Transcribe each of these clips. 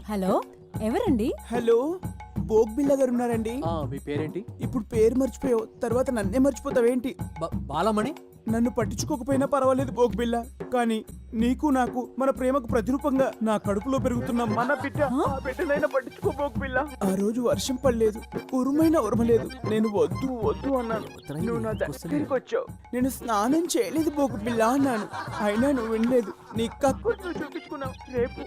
Hello, ఎవరండి? Hello, బోగ్బిల్ల గారు ఉన్నారండి? మీ పేరేంటి? ఇప్పుడు పేరు మర్చిపోయావు, తర్వాత నన్నే మర్చిపోతావేంటి? బాలమణి. నన్ను పట్టించుకోకపోయినా పర్వాలేదు బోగ్బిల్ల, కానీ నీకు నాకు మన ప్రేమకు ప్రతిరూపంగా నా కడుపులో పెరుగుతున్న మన బిడ్డ, ఆ బిడ్డనైనా పట్టించుకో బోగ్బిల్ల. ఆ రోజు వర్షం పడలేదు, ఉరుమైనా ఉరమలేదు, నేను వద్దు వద్దు అన్నాను, నువ్వు నా దగ్గరికి వచ్చావు. నేను స్నానం చేయలేదు బోగ్బిల్ల అన్నాను, అయినా నువ్వు వినలేదు. నీ కక్కుడు నువ్వు చూపించుకున్నావు. రేపు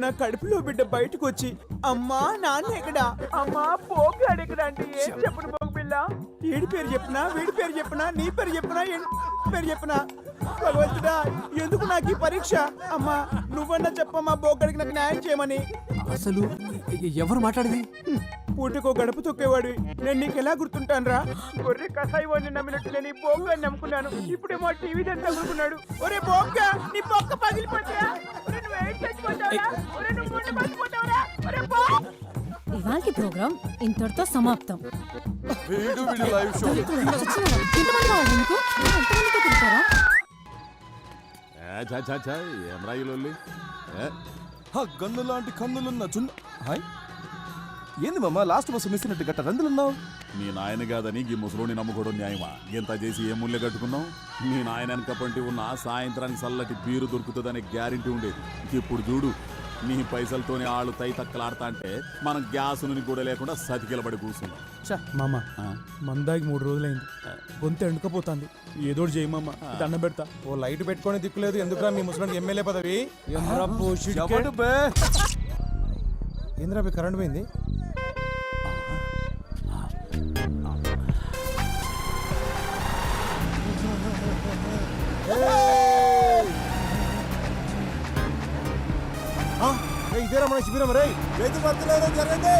నా కడుపులో బిడ్డ బయటకు వచ్చి అమ్మా నాన్న ఎక్కడా, అమ్మా పోగాడు ఎక్కడ అంటే ఏం చెప్పను బోగ్బిల్ల? ఏడి పేరు చెప్పినా, వీడి పేరు చెప్పినా, నీ పేరు చెప్పినా, పేరు చెప్పినా, భగవంతుడా ఎందుకు నాకు ఈ పరీక్ష? అమ్మా నువ్వన్నా చెప్పమ్మా బోగడికి నాకు న్యాయం చేయమని. అసలు ఎవరు మాట్లాడేది? పూటకో గడప తొక్కేవాడు నేను నీకు ఎలా గుర్తుంటాను రా? గొర్రె కసాయి వాడిని నమ్మినట్టు నేను ఈ బోగ్గాన్ని నమ్ముకున్నాను, ఇప్పుడేమో టీవీ దాన్ని తగులుకున్నాడు. ఒరే బోగ్గా, నీ పొక్క పగిలిపోతురా, ఇవాల్టి ప్రోగ్రామ్ ఇంతటితో సమాప్తం. గన్ను లాంటి కన్నులున్న చున్న. హాయ్, ఏంది మామ లాస్ట్ బస్సు మిస్ అయినట్టు గట్ట రందులున్నావు? నీ నాయన కాదని ఈ ముసలోని నమ్ముకోవడం న్యాయమా? ఎంత చేసి ఏ ముళ్ళె కట్టుకున్నావు? నీ నాయన వెనకపంటి ఉన్న సాయంత్రానికి చల్లటి బీరు దొరుకుతుందనే గ్యారెంటీ ఉండేది. ఇప్పుడు చూడు, నీ పైసలతోనే ఆళ్ళు తై తక్కలాడతా అంటే మనం గ్యాస్ నుండి కూడా లేకుండా సతికిలబడి కూర్చున్నాం. మామ మందాకి 3 రోజులైంది, గొంతు ఎండుకపోతుంది, ఏదోటి చేయి మామ, దండం పెడతా. ఓ లైట్ పెట్టుకొని దిక్కులేదు, ఎందుకురా మీ ముసలానికి ఎమ్మెల్యే పదవి? ఏంద్రా మీ కరెంట్ పోయింది? ఇదేరా మన శిబిరం రే, రైతు భర్తలేదో జరగండి.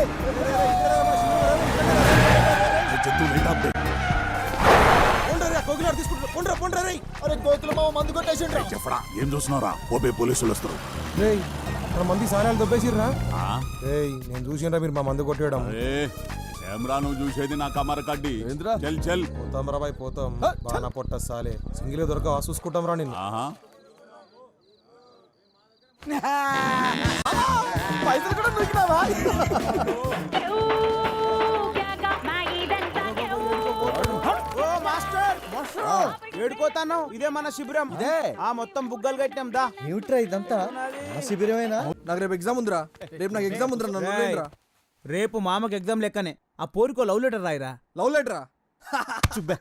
ఏం చూస్తున్నారా? ఓపే పోలీసులు వస్తారు. మన మంది సారాలు దొబ్బేసిర్రా? నేను చూసినరా మీరు మా మందు కొట్టేయడం. కెమెరా నువ్వు చూసేది నా కమర కడ్డి. చల్ చల్ పోతాం రా బాయ్, పోతాం. బాగా పొట్ట సాలే, సింగిల్ దొరక చూసుకుంటాం రా నిన్ను. పైసలు కూడా దొరికినావా? ఏడుకోతాను, ఇదే మన శిబిరం. ఇదే ఆ మొత్తం బుగ్గలు కట్టినాం దా. ఏమిట్రా ఇదంతా? నా శిబిరమేనా? నాకు రేపు ఎగ్జామ్ ఉందిరా. రేపు మామకి ఎగ్జామ్ లెక్కనే ఆ పోరికో లవ్ లెటర్ రాయిరా. లవ్ లెటరా? చుబ్బే,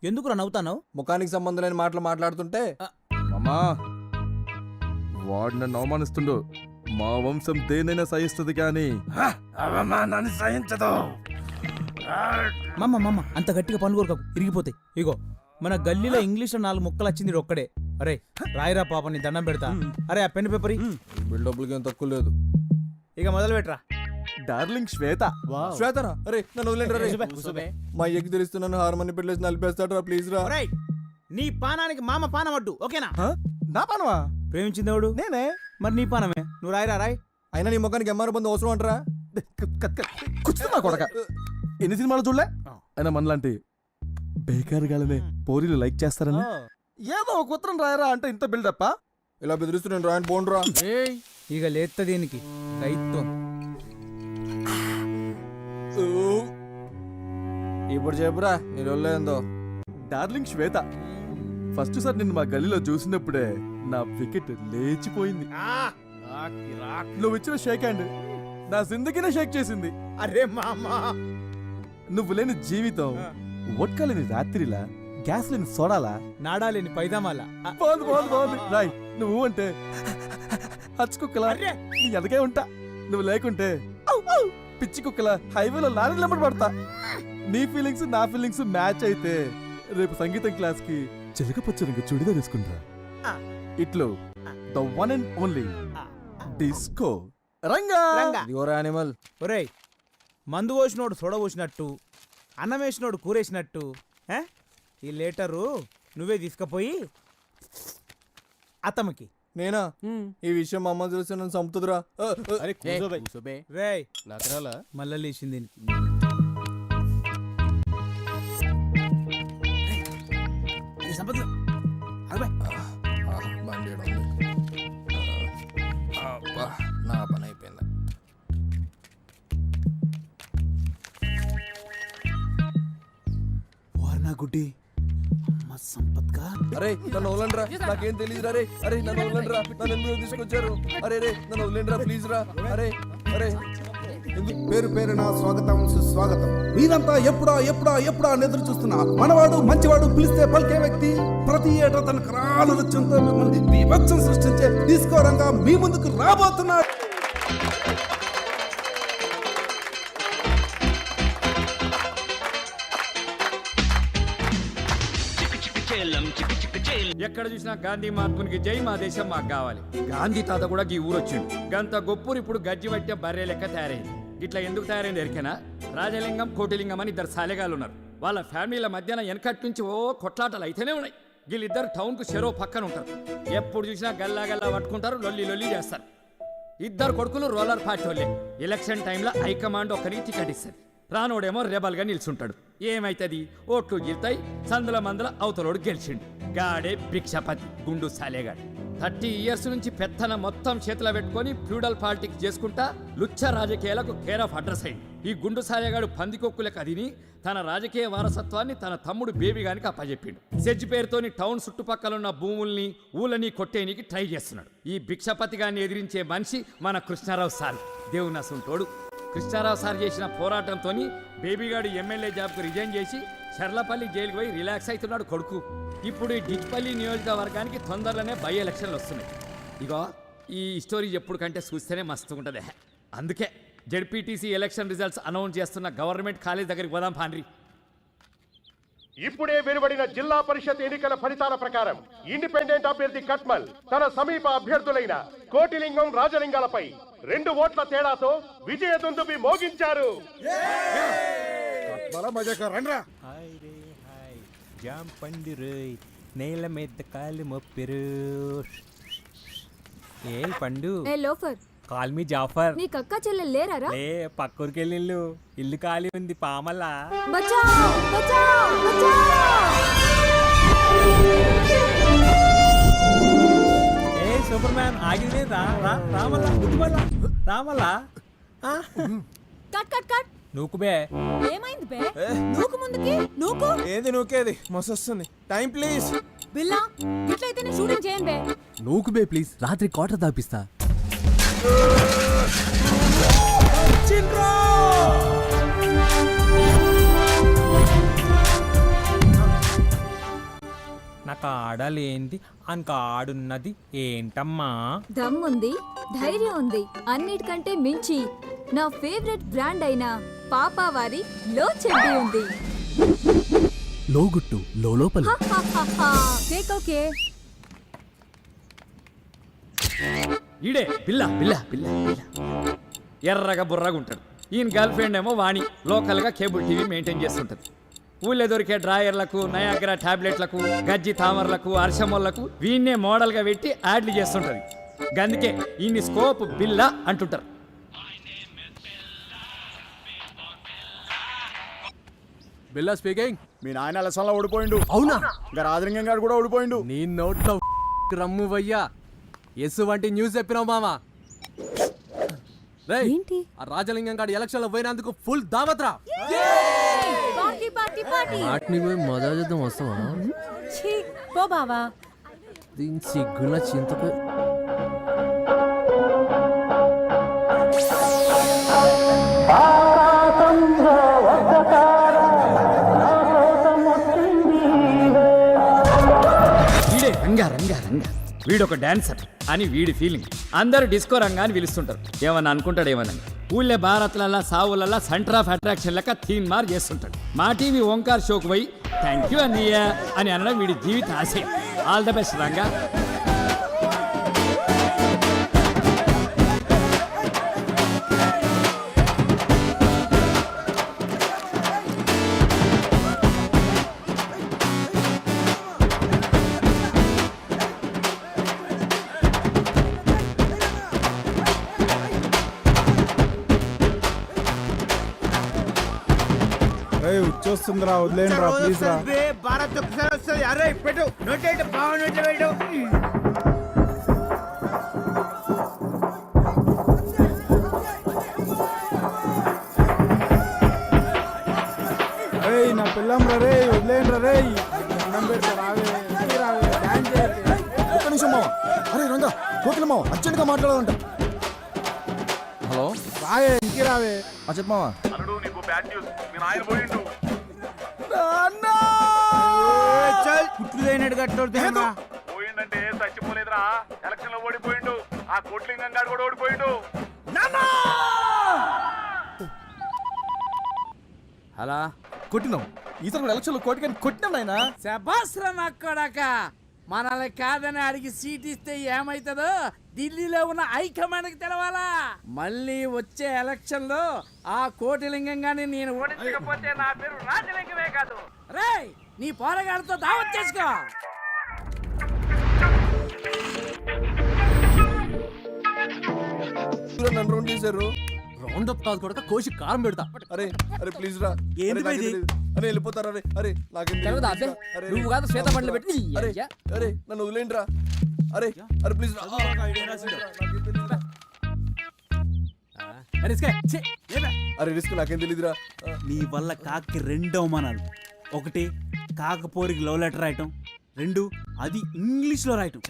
ఎందుకురా నవ్వుతాను? ముఖానికి సంబంధం లేని మాటలు మాట్లాడుతుంటే. అమ్మా, వాడు నన్ను అవమానిస్తుండు. మా వంశం దేనైనా సహిస్తుంది కానీ అవమానాన్ని సహించదు. మమ్మ అంత గట్టిగా పనులు కొరకకు, ఇరిగిపోతాయి. ఇగో మన గల్లీలో ఇంగ్లీష్ లో 4 ముక్కలు వచ్చింది ఒక్కడే. అరే రాయిరా పాప, నీ దండం పెడతా. అరే ఆ పెన్ పేపర్ బిల్డప్లకి ఏం తక్కువ లేదు. ఇక మొదలు పెట్టరా. డార్లింగ్ శ్వేత. శ్వేతరా? అరే నన్ను వదిలేండి. మా ఎగ్గు తెలుస్తున్నాను, హార్మోని పెట్టలేసి నలిపేస్తాడు రా, ప్లీజ్ రా. నీ పానానికి మామ పానం అడ్డు, ఓకేనా? నా పానమా? ప్రేమించిందేవుడు నేనే. మరి నీ పానమే, నువ్వు రాయిరా రాయ్. అయినా నీ ముఖానికి ఎంఆర్ బంధు అవసరం అంటారా? కూర్చున్నా కొడక, ఎన్ని సినిమాలు చూడలే? అయినా మనలాంటి బేకార్ గాలనే పోరీలు లైక్ చేస్తారని ఏదో ఒక ఉత్తరం రాయరా అంటే ఇంత బిల్డప్పా? ఇలా బెదిరిస్తున్నాను, రాయని పోండ్రా. ఇక లేత్త దీనికి రైత్వం. ఇప్పుడు చెప్పురా నీ రొల్లేందో. డార్లింగ్ శ్వేత, ఫస్ట్ సార్ నిన్ను మా గల్లీలో చూసినప్పుడే నా వికెట్ లేచిపోయింది. నువ్వు ఇచ్చిన షేక్ హ్యాండ్ నా జిందగీనే షేక్ చేసింది. అరే మామా, నువ్వు లేని జీవితం వడ్కా లేని రాత్రిలా, గ్యాస్ లేని సోడాలా, నాడా లేని పైదామాలా. బాగుంది రాయ్. నువ్వు అంటే హచ్చుకుక్కలా నీ ఎదగే ఉంటా. నువ్వు లేకుంటే పిచ్చి కుక్కలా హైవేలో లారీ లెంబడి పడతా. నీ ఫీలింగ్స్ నా ఫీలింగ్స్ మ్యాచ్ అయితే రేపు సంగీతం క్లాస్ కి చిలక పచ్చ చుడిదా తీసుకుంటా. ఇట్లు the one and only disco Ranga. Animal. ఒరేయ్, మందు పోసినోడు సోడ పోసినట్టు, అన్నం వేసినోడు కూరేసినట్టు ఈ లేటరు నువ్వే తీసుకుపోయి అతనికి. నేనా? ఈ విషయం మా అమ్మ చూసి నన్ను చంపుతుందిరా. రేయ్ మళ్ళా లేచింది. బండి గుడ్డి మా సంపత్గా అరే నన్ను వదలండిరా, నాకేం తెలియదురా. అరే అరే నన్ను వదలండిరా, నన్ను ఎందుకు తీసుకొచ్చారు? అరే రే నన్ను వదలండిరా ప్లీజ్ రా. అరే అరే పేరు పేరున స్వాగతం సుస్వాగతం. మీరంతా ఎప్పుడా ఎప్పుడా ఎప్పుడా అని ఎదురు చూస్తున్నా మనవాడు మంచివాడు పిలిస్తే పలికే వ్యక్తి ప్రతి ఏటా తన కరాల నృత్యంతో మిమ్మల్ని బీభత్సం సృష్టించే డిస్కో రంగా మీ ముందుకు రాబోతున్నాడు. ఎక్కడ చూసినా గాంధీ మహాత్మునికి జై, మా దేశం మాకు కావాలి. గాంధీ తాత కూడా ఈ ఊరు వచ్చిండు. గంత గొప్పూరు ఇప్పుడు గజ్జి పట్టే బర్రె లెక్క తయారైంది. ఇట్లా ఎందుకు తయారైంది ఎరికేనా? రాజలింగం కోటిలింగం అని ఇద్దరు సాలెగాళ్ళు ఉన్నారు. వాళ్ళ ఫ్యామిలీల మధ్యన వెనకటి నుంచి కొట్లాటలు అయితేనే ఉన్నాయి. వీళ్ళిద్దరు టౌన్ కు చెరో పక్కన ఉంటారు. ఎప్పుడు చూసినా గల్లా గల్లా పట్టుకుంటారు, లొల్లి లొల్లి చేస్తారు. ఇద్దరు కొడుకులు రోలర్ పార్టీ వాళ్ళే. ఎలక్షన్ టైంలో హైకమాండ్ ఒక్కరికి టికెట్ ఇస్తుంది. రానోడేమో రెబల్గా నిల్చుంటాడు. ఏమైతుంది? ఓట్లు గిల్తాయి, సందుల మందుల అవతలోడు గెలిచిండు. గాడే భిక్షపతి గుండు సాలేగాడు. 30 years నుంచి పెత్తన మొత్తం చేతిలో పెట్టుకొని ఫ్యూడల్ పాలిటిక్స్ చేసుకుంటా లుచ్చ రాజకీయాలకు కేర్ ఆఫ్ అడ్రస్ అయింది. ఈ గుండు సాలేగాడు పందికొక్కులకు అదిని తన రాజకీయ వారసత్వాన్ని తన తమ్ముడు బేబీగానికి అప్పచెప్పిండు. సెజ్ పేరుతోని టౌన్ చుట్టుపక్కల ఉన్న భూముల్ని ఊళ్ళని కొట్టేనికి ట్రై చేస్తున్నాడు. ఈ భిక్షపతి గారిని ఎదిరించే మనిషి మన కృష్ణారావు సార్. దేవునసుంటోడు. కృష్ణారావు సార్ చేసిన పోరాటంతో బేబీగాడు ఎమ్మెల్యే జాబ్కు రిజైన్ చేసి చర్లపల్లి జైలుకు పోయి రిలాక్స్ అవుతున్నాడు కొడుకు. ఇప్పుడు ఈ డిచ్పల్లి నియోజకవర్గానికి తొందరలోనే బై ఎలక్షన్లు వస్తున్నాయి. ఇగో ఈ స్టోరీ ఎప్పుడు కంటే చూస్తేనే మస్తు ఉంటుంది. అందుకే జెడ్పీటీసీ ఎలక్షన్ రిజల్ట్స్ అనౌన్స్ చేస్తున్న గవర్నమెంట్ కాలేజ్ దగ్గరికి పోదాం పాండ్రి. ఇప్పుడే వెలువడిన జిల్లా పరిషత్ ఎన్నికల ఫలితాల ప్రకారం ఇండిపెండెంట్ అభ్యర్థి కట్మల్ తన సమీప అభ్యర్థులైన కోటిలింగం, రాజలింగాలపై 2 ఓట్ల తేడాతో విజయ దుందుబి మోగించారు. జాం పండురు నేల మీద కాలు మొప్పిరు. ఏ పండు ఏ లోఫర్, కాల్ మీ జాఫర్. నీకు అక్క చెల్లెలు లేరారా? లే పక్కూరికి వెళ్ళిళ్ళు, ఇల్లు ఖాళీ ఉంది పామల్లా. బచావ్ బచావ్ బచావ్. ఏ సూపర్ మ్యాన్ ఆగింది, రా రా రామల్లా గుడ్డుమల్లా రామల్లా. Cut cut cut. నూకు బే. ఏమైంది బే? నూకు ముందుకి నూకు. ఏది నూకేది మస్తొస్తుంది. Time please. బిల్లా ఇట్లయితే నేను షూటింగ్ చేయను బే. నూకు బే ప్లీజ్, రాత్రి క్వార్టర్ దాపిస్తా. నాకు ఆడలేంది అనక ఆడున్నది ఏంటమ్మా? దమ్ముంది, ధైర్యం ఉంది, అన్నిటికంటే మించి నా ఫేవరెట్ బ్రాండ్ అయిన పాపావారి లో చెడ్డీ ఉంది. లోగుట్టు లోపల. Take okay. ఈడే బిల్లా బిల్లా బిల్లా బిల్లా ఎర్రగా బుర్రగా ఉంటాడు. ఈయన గర్ల్ ఫ్రెండ్ ఏమో వాణి లోకల్గా కేబుల్ టీవీ మెయింటైన్ చేస్తుంటది. ఊళ్ళో దొరికే డ్రాయర్లకు, నయాగ్రా టాబ్లెట్లకు, గజ్జి తామర్లకు, అర్షమోళ్లకు వీన్నే మోడల్గా పెట్టి యాడ్లు చేస్తుంటది. గందుకే ఈయన్ని స్కోప్ బిల్లా అంటుంటారు. బిల్లా స్పీకింగ్. మీ నాయన అలసంలో ఓడిపోయిండు. అవునా? ఇంకా రాజలింగం గారు కూడా ఓడిపోయిండు. నీ నోట్లో రమ్ము వయ్యా. ఎస్సు వంటి న్యూస్ చెప్పినావు మామా. రేయ్, ఏంటి? ఆ రాజలింగం గారి ఎలక్షన్ లో పోయినందుకు ఫుల్ దావత్రా. Party party party. వాటిని పోయి మజా చేద్దాం వస్తావా? ఛీ పో బావా. దీని సిగ్గుల చింతకు. వీడే రంగా రంగా రంగా, వీడొక డాన్సర్ అని వీడి ఫీలింగ్. అందరూ డిస్కో రంగా అని పిలుస్తుంటారు. ఏమన్నా అనుకుంటాడు ఏమన్నా. ఊళ్ళే భారత్లల్లా సావులల్లా సెంటర్ ఆఫ్ అట్రాక్షన్ లెక్క థీమ్ మార్ చేస్తుంటాడు. మా టీవీ ఓంకార్ షోకు పోయి థ్యాంక్ యూ అన్నయ్య అని అనడం వీడి జీవిత ఆశయం. All the best Ranga. వచ్చేస్తుందిరా, వదిలేండి రా ప్లీజ్ రా. భారత్ ఒకసారి వస్తుంది. అరే పెట్టు నోట్ బాగున్నట్లు పెట్టు. ఏయ్, నా పిల్లం రే వదిలేయండి రే దండం పెడతా రావే ఇంటికి రావే డాన్స్ చేయకే. ఒక్క నిమిషం మామ. అరే రంగా కోకిల మామ అర్జెంట్గా మాట్లాడాలంట. హలో రావే ఇంటికి రావే. చెప్పు మామ. కుట్లు అయినట్టు కట్టోడుతున్నా. పోయిందంటే చచ్చిపోలేదురా, ఎలక్షన్ లో ఓడిపోయిండు. ఆ కోట్లింగం గారు కూడా ఓడిపోయిండు. అలా కొట్టినాం ఈసారి కూడా ఎలక్షన్లో కోటికని కొట్టినాం నాయనా. శబాస్రా నక్కడాక మనల్ని కాదని అడిగి సీట్ ఇస్తే ఏమైతుందో ఢిల్లీలో ఉన్న హైకమాండ్కి తెలవాలా. మళ్ళీ వచ్చే ఎలక్షన్ లో ఆ కోటిలింగం గాని నేను ఓడించకపోతే నా పేరు రాజలింగమే కాదు. రేయ్ నీ పోరగాడితో దావత్ చేసుకో. నన్ను రౌండ్ చేశారు. రౌండ్ అప్ కాదు కొడక కోసి కారం పెడతా. అరే అరే ప్లీజ్ రా. ఏంది అరే, ఇది? అరే వెళ్ళిపోతారా. అరే అరే నాకేం తెలవదా తెలియదు. అబ్బే? అరే, నువ్వు కాదు శ్వేత బండ్లు పెట్టి నీ అరే అయ్యా. అరే నన్ను వదిలేండి రా. అరే అరే ప్లీజ్ రా. అరే రిస్క్ నాకేం తెలియదురా. నీ వల్ల కాకి 2 అవమానాలు. ఒకటి కాకపోరికి లవ్ లెటర్ రాయటం, 2 అది ఇంగ్లీష్ లో రాయటం.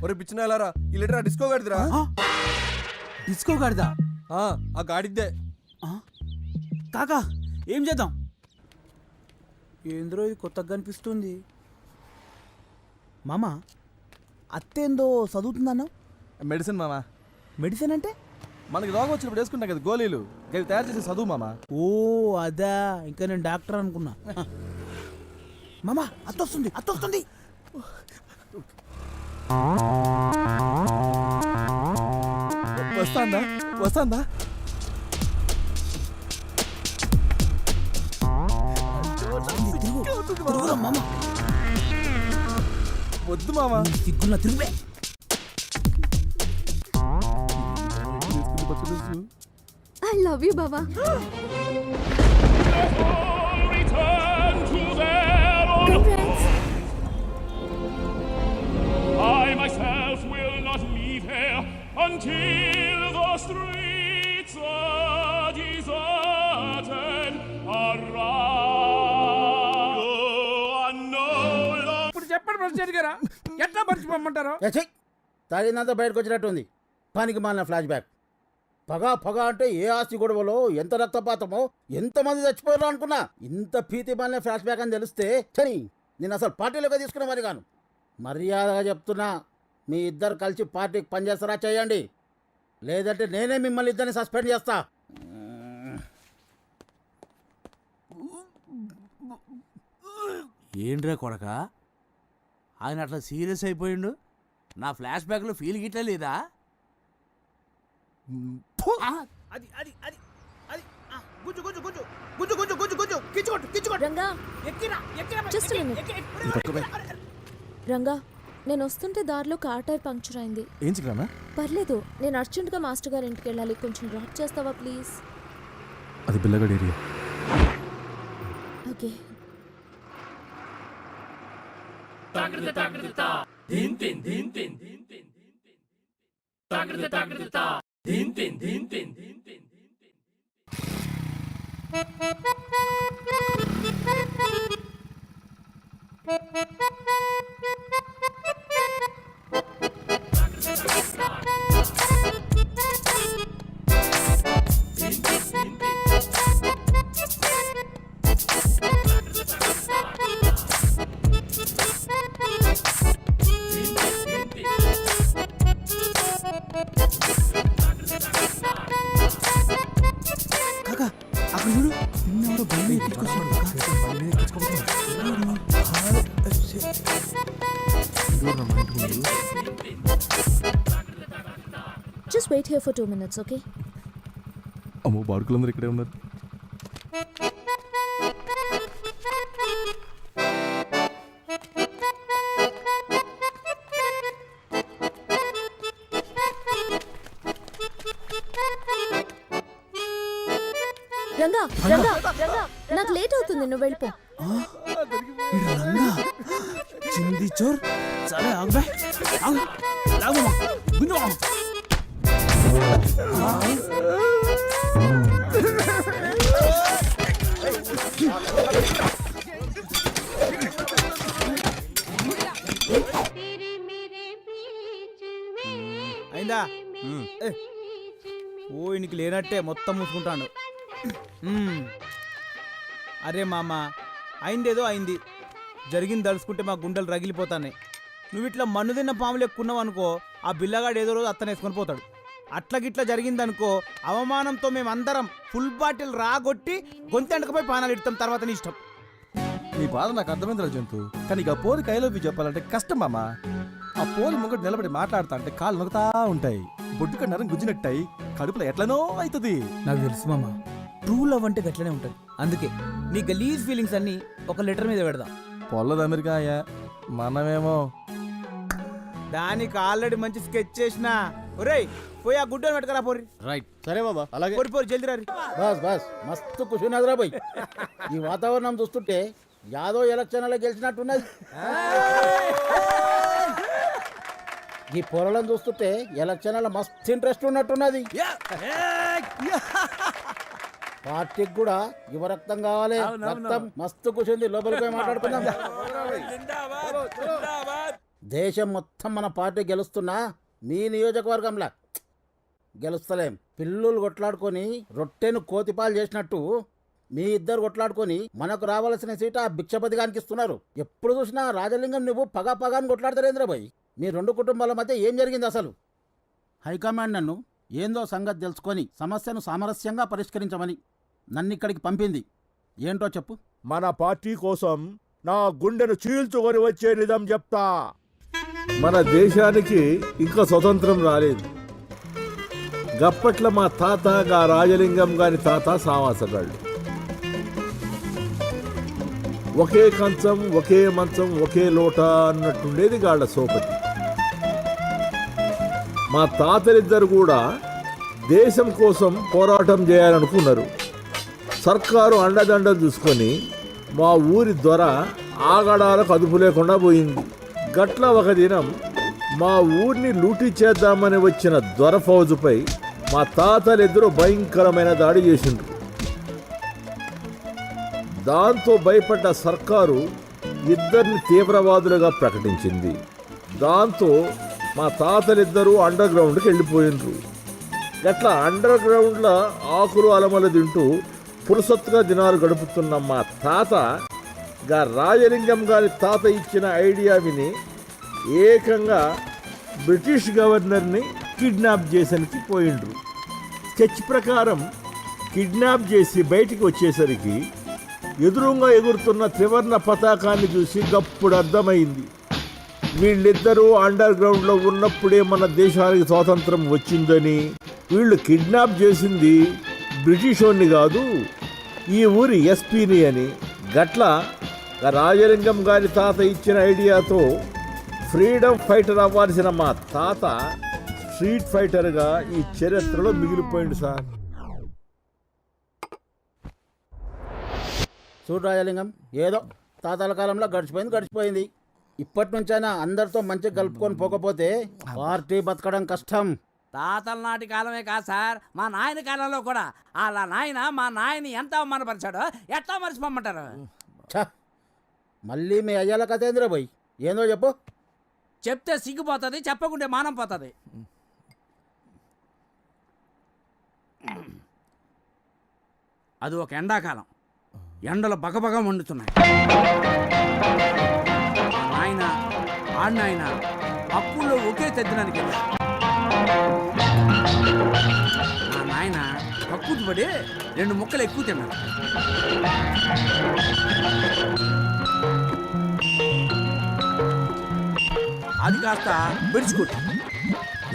ఒరే పిచ్చిన వెళ్ళారా. ఈ లెటర్ ఆ డిస్కో గాడిదిరా. డిస్కో గాడిదా? ఆ గాడిద్దే. కాకా ఏం చేద్దాం? ఏంద్రో ఇది కొత్తగా కనిపిస్తుంది. మామ అత్తేందో చదువుతుందన్నావు. మెడిసిన్ మామా. మెడిసిన్ అంటే? మనకి రోగం వచ్చినప్పుడు వేసుకుంటాం కదా గోళీలు, అవి తయారు చేసి చదువు మామా. ఓ అదా, ఇంకా నేను డాక్టర్ అనుకున్నా. మామ అత్తొస్తుంది అత్తొస్తుంది. వస్తాందా వస్తాందా? మామ వద్దు మామా. సిగ్గున్న తిరుగు. ఐ లవ్ యూ బావా. Congrats. I myself will not leave here until the streets are deserted ఇప్పుడు చెప్పండి ప్రెసిడెంట్ గారా, ఎట్లా మర్చిపోమంటారు? తాగినంత బయటకు వచ్చినట్టుంది. పనికి మాలిన ఫ్లాష్ బ్యాక్. పగ అంటే ఏ ఆస్తి గొడవలో ఎంత రక్తపాతమో ఎంతమంది చచ్చిపోయారో అనుకున్నా. ఇంత భీతి మాలిన ఫ్లాష్ బ్యాక్ అని తెలిస్తే చని నేను అసలు పార్టీలోకి తీసుకున్న మరి కాను. మర్యాదగా చెప్తున్నా, మీ ఇద్దరు కలిసి పార్టీకి పనిచేస్తారా చేయండి, లేదంటే నేనే మిమ్మల్ని ఇద్దరిని సస్పెండ్ చేస్తా. ఏంట్రా కొడక ఆయన అట్లా సీరియస్ అయిపోయిండు? నా ఫ్లాష్ బ్యాక్ లో ఫీల్ గిట్లా లేదా? అది అది అది అది గుజ్జు గుజ్జు గుజ్జు గుజ్జు గుజ్జు గుజ్జు గుజ్జు కిచ్చుకోట్టు కిచ్చుకోట్టు. Ranga ఎక్కిరా ఎక్కిరా Just a minute. Ranga నేను వస్తుంటే దారిలో కార్ టైర్ పంక్చర్ అయింది. ఏం చిక్రానా? పర్లేదు, నేను అర్జెంట్గా మాస్టర్ గారి ఇంటికి వెళ్ళాలి. కొంచెం డ్రాప్ చేస్తావా ప్లీజ్? అది బిల్లగడ్ ఏరియా. ఓకే. కాకా అక్కడ చూడు, నిన్నెవరో బండి మీద ఎక్కించుకొస్తున్నాడు. Just wait here for 2 minutes, okay? అమ్మో బాడుకులందరూ ఇక్కడే ఉన్నారు. రంగా రంగా రంగా నాకు లేట్ అవుతుంది, నువ్వు వెళ్ళిపో. రంగా చింది చోర్. సరే ఆగు ఆగు లాగు గుంజు. ఓ ఇనికి లేనట్టే మొత్తం మూసుకుంటాడు. అరే మామ, అయిందేదో అయింది. జరిగింది తలుసుకుంటే మా గుండెలు రగిలిపోతాయి. నువ్వు ఇట్లా మన్ను తిన్న పాములు ఎక్కున్నావు అనుకో, ఆ బిల్లగాడు ఏదో రోజు అత్తనేసుకొని పోతాడు. అట్లా గిట్లా జరిగిందనుకో, అవమానంతో మేమందరం ఫుల్ బాటిల్ రాగొట్టి గొంతెండకపోయి పానాలు ఇడతాం. తర్వాత నీ ఇష్టం. నీ బాధ నాకు అర్థమైందిరా జంతు, కానీ ఇక పోలికి ఐ లవ్ యూ చెప్పాలంటే కష్టం మామ. ఆ పోలి ముంగట నిలబడి మాట్లాడుతా అంటే కాళ్ళు నొక్కుతా ఉంటాయి, బొడ్డుక నరం గుజ్జినట్టాయి, కడుపులో ఎట్లనో అవుతుంది. నాకు తెలుసు మామ, ట్రూ లవ్ అంటే గట్లనే ఉంటుంది. అందుకే నీ గలీజ్ ఫీలింగ్స్ అన్ని ఒక లెటర్ మీద పెడదాం. పొల్లది అమెరికాయ, మనమేమో దానికి ఆల్రెడీ మంచి స్కెచ్ చేసిన. ఒరేయ్ పోయి ఆ గుడ్డని పెట్టుకరా పోరి. రైట్. సరే బాబా, అలాగే. పోరి పోరి జల్దీ రారి. బస్ బస్ మస్తు ఖుషినదిరా పోయి. ఈ వాతావరణం చూస్తుంటే యాదవ్ ఎలక్షన్లో గెలిచినట్టున్నది. ఈ పొరలను చూస్తుంటే ఎలక్షన్లో మస్తు ఇంట్రెస్ట్ ఉన్నట్టున్నది. పార్టీకి కూడా యువ రక్తం కావాలి. రక్తం మస్తు కూర్చుంది, లోపలికి పోయి మాట్లాడుకుందాం. దేశం మొత్తం మన పార్టీ గెలుస్తున్నా మీ నియోజకవర్గంలా గెలుస్తలేం. పిల్లులు కొట్లాడుకొని రొట్టెను కోతిపాలు చేసినట్టు మీ ఇద్దరు కొట్లాడుకొని మనకు రావాల్సిన సీట ఆ భిక్షపతిగానికి ఇస్తున్నారు. ఎప్పుడు చూసినా రాజలింగం నువ్వు పగాని కొట్లాడతారేంద్ర భయ్. మీ రెండు కుటుంబాల మధ్య ఏం జరిగింది అసలు? హైకమాండ్ నన్ను ఏందో సంగతి తెలుసుకొని సమస్యను సామరస్యంగా పరిష్కరించమని నన్ను ఇక్కడికి పంపింది. ఏంటో చెప్పు. మన పార్టీ కోసం నా గుండెను చీల్చుకొని వచ్చే నిజం చెప్తా. మన దేశానికి ఇంకా స్వతంత్రం రాలేదు. గప్పట్ల మా తాత గా రాజలింగం గారి తాత సావాసగాళ్ళు. ఒకే కంచం, ఒకే మంచం, ఒకే లోట అన్నట్టుండేది గాళ్ళ సోపతి. మా తాతలిద్దరు కూడా దేశం కోసం పోరాటం చేయాలనుకున్నారు. సర్కారు అండదండలు చూసుకొని మా ఊరి దొర ఆగడాలకు అదుపు లేకుండా పోయింది. గట్ల ఒక దినం మా ఊరిని లూటీ చేద్దామని వచ్చిన దొర ఫౌజుపై మా తాతలిద్దరూ భయంకరమైన దాడి చేసిండ్రు. దాంతో భయపడ్డ సర్కారు ఇద్దరిని తీవ్రవాదులుగా ప్రకటించింది. దాంతో మా తాతలిద్దరూ అండర్ గ్రౌండ్కి వెళ్ళిపోయిండ్రు. గట్ల అండర్ గ్రౌండ్లో ఆకులు అలమలు తింటూ పురుసత్తుగా దినాలు గడుపుతున్న మా తాత గా రాజలింగం గారి తాత ఇచ్చిన ఐడియా విని ఏకంగా బ్రిటిష్ గవర్నర్ని కిడ్నాప్ చేసరికి పోయిండ్రు. స్కెచ్ ప్రకారం కిడ్నాప్ చేసి బయటికి వచ్చేసరికి ఎదురుగా ఎగురుతున్న త్రివర్ణ పతాకాన్ని చూసి గప్పుడు అర్థమైంది, వీళ్ళిద్దరూ అండర్ గ్రౌండ్లో ఉన్నప్పుడే మన దేశానికి స్వాతంత్రం వచ్చిందని. వీళ్ళు కిడ్నాప్ చేసింది బ్రిటిషోన్ని కాదు, ఈ ఊరి ఎస్పీని అని. గట్ల రాజలింగం గారి తాత ఇచ్చిన ఐడియాతో ఫ్రీడమ్ ఫైటర్ అవ్వాల్సిన మా తాత స్ట్రీట్ ఫైటర్గా ఈ చరిత్రలో మిగిలిపోయింది సార్. చూడు రాజలింగం, ఏదో తాతల కాలంలో గడిచిపోయింది. ఇప్పటి నుంచైనా అందరితో మంచిగా కలుపుకొని పోకపోతే పార్టీ బతకడం కష్టం. తాతల నాటి కాలమే కాదు సార్, మా నాయన కాలంలో కూడా అలా నాయన మా నాయని ఎంత అవమానపరిచాడో ఎట్లా మర్చిపోమంటారు? మళ్ళీ మీ అయ్యాల కథేంద్ర పోయి ఏందో చెప్పు. చెప్తే సిగ్గుపోతుంది, చెప్పకుంటే మానం పోతుంది. అది ఒక ఎండాకాలం, ఎండలు బగబగ మండుతున్నాయి. ఆయన ఆడినాయన అప్పుల్లో ఒకే తెద్దడానికి వెళ్ళారు. మా నాయన కక్కుతు పడి 2 ముక్కలు ఎక్కువ తిన్నాడు. అది కాస్త బెడుచుకోటి.